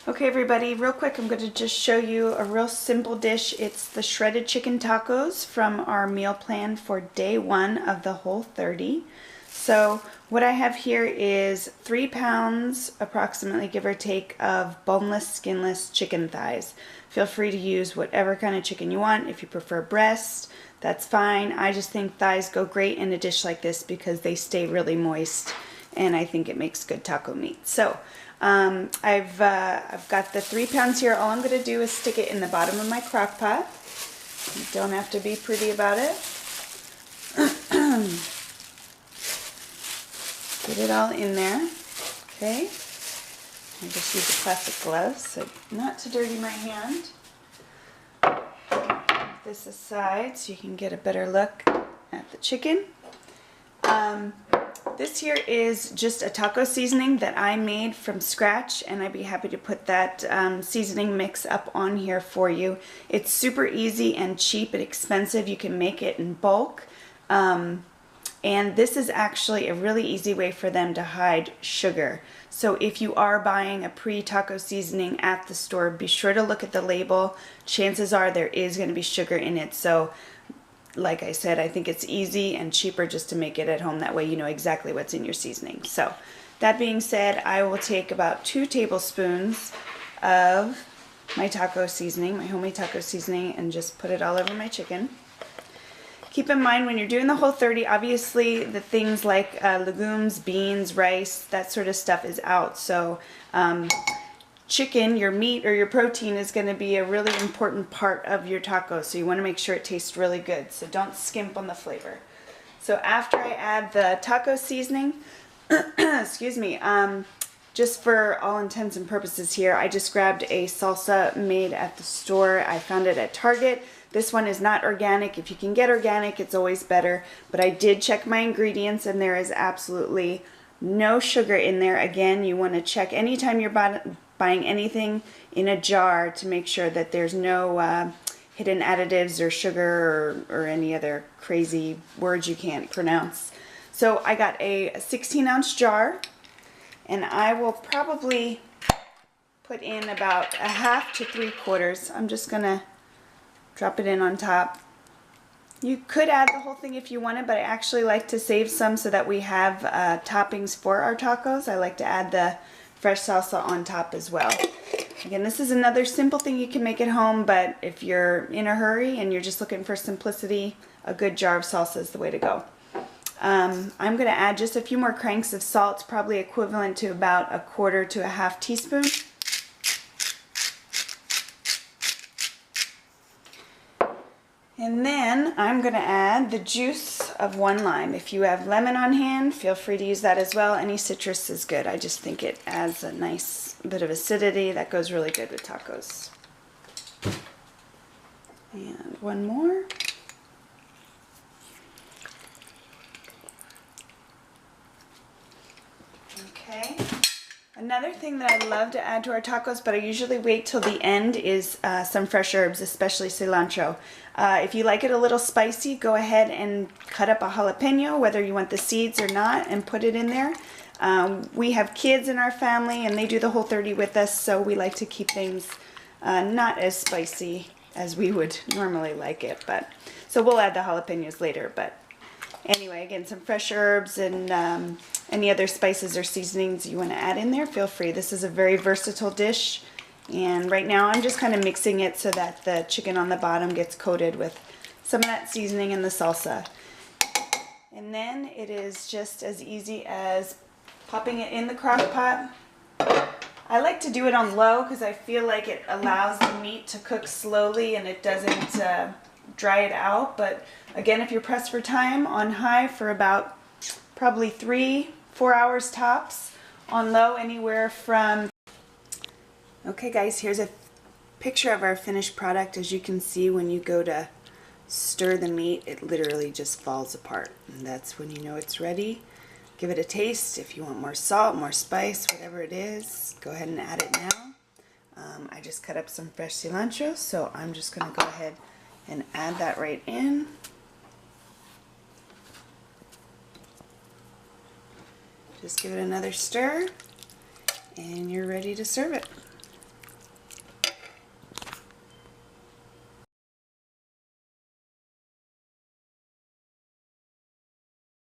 Okay everybody, real quick I'm going to just show you a real simple dish. It's the shredded chicken tacos from our meal plan for day 1 of the Whole30. So what I have here is 3 pounds, approximately give or take, of boneless, skinless chicken thighs. Feel free to use whatever kind of chicken you want. If you prefer breast, that's fine. I just think thighs go great in a dish like this because they stay really moist and I think it makes good taco meat. So I've got the 3 pounds here. All I'm going to do is stick it in the bottom of my crock pot. You don't have to be pretty about it. Get it all in there. Okay. I just use a plastic glove so not to dirty my hand. Put this aside so you can get a better look at the chicken. This here is just a taco seasoning that I made from scratch, and I'd be happy to put that seasoning mix up on here for you. It's super easy and cheap and expensive. You can make it in bulk. And this is actually a really easy way for them to hide sugar. So if you are buying a pre-taco seasoning at the store, be sure to look at the label. Chances are there is going to be sugar in it. So like I said, I think it's easy and cheaper just to make it at home. That way you know exactly what's in your seasoning. So that being said, I will take about 2 tablespoons of my taco seasoning, my homemade taco seasoning, and just put it all over my chicken. Keep in mind when you're doing the Whole30, obviously the things like legumes, beans, rice, that sort of stuff is out. So chicken, your meat or your protein, is going to be a really important part of your taco, so you want to make sure it tastes really good, so don't skimp on the flavor. So after I add the taco seasoning, excuse me, just for all intents and purposes here, I just grabbed a salsa made at the store. I found it at Target. This one is not organic. If you can get organic, it's always better, but I did check my ingredients and there is absolutely no sugar in there. Again, you want to check anytime you're buying anything in a jar to make sure that there's no hidden additives or sugar or any other crazy words you can't pronounce. So I got a 16-ounce jar, and I will probably put in about 1/2 to 3/4. I'm just gonna drop it in on top. You could add the whole thing if you wanted, but I actually like to save some so that we have toppings for our tacos. I like to add the fresh salsa on top as well. Again, this is another simple thing you can make at home, but if you're in a hurry and you're just looking for simplicity, a good jar of salsa is the way to go. I'm going to add just a few more cranks of salt, probably equivalent to about 1/4 to 1/2 teaspoon. And then I'm going to add the juice of 1 lime. If you have lemon on hand, feel free to use that as well. Any citrus is good. I just think it adds a nice bit of acidity that goes really good with tacos. And 1 more. Okay. Another thing that I love to add to our tacos, but I usually wait till the end, is some fresh herbs, especially cilantro. If you like it a little spicy, go ahead and cut up a jalapeno, whether you want the seeds or not, and put it in there. We have kids in our family and they do the Whole30 with us, so we like to keep things not as spicy as we would normally like it. But so we'll add the jalapenos later. But anyway, again, some fresh herbs and any other spices or seasonings you want to add in there, feel free. This is a very versatile dish, and right now I'm just kind of mixing it so that the chicken on the bottom gets coated with some of that seasoning and the salsa. And then it is just as easy as popping it in the crock pot. I like to do it on low because I feel like it allows the meat to cook slowly and it doesn't dry it out. But again, if you're pressed for time, on high for about probably 3-4 hours tops. On low, anywhere from... Okay guys, here's a picture of our finished product. As you can see, when you go to stir the meat, it literally just falls apart, and that's when you know it's ready. Give it a taste. If you want more salt, more spice, whatever it is, go ahead and add it now. I just cut up some fresh cilantro, so I'm just going to go ahead and add that right in. Just give it another stir, and you're ready to serve it.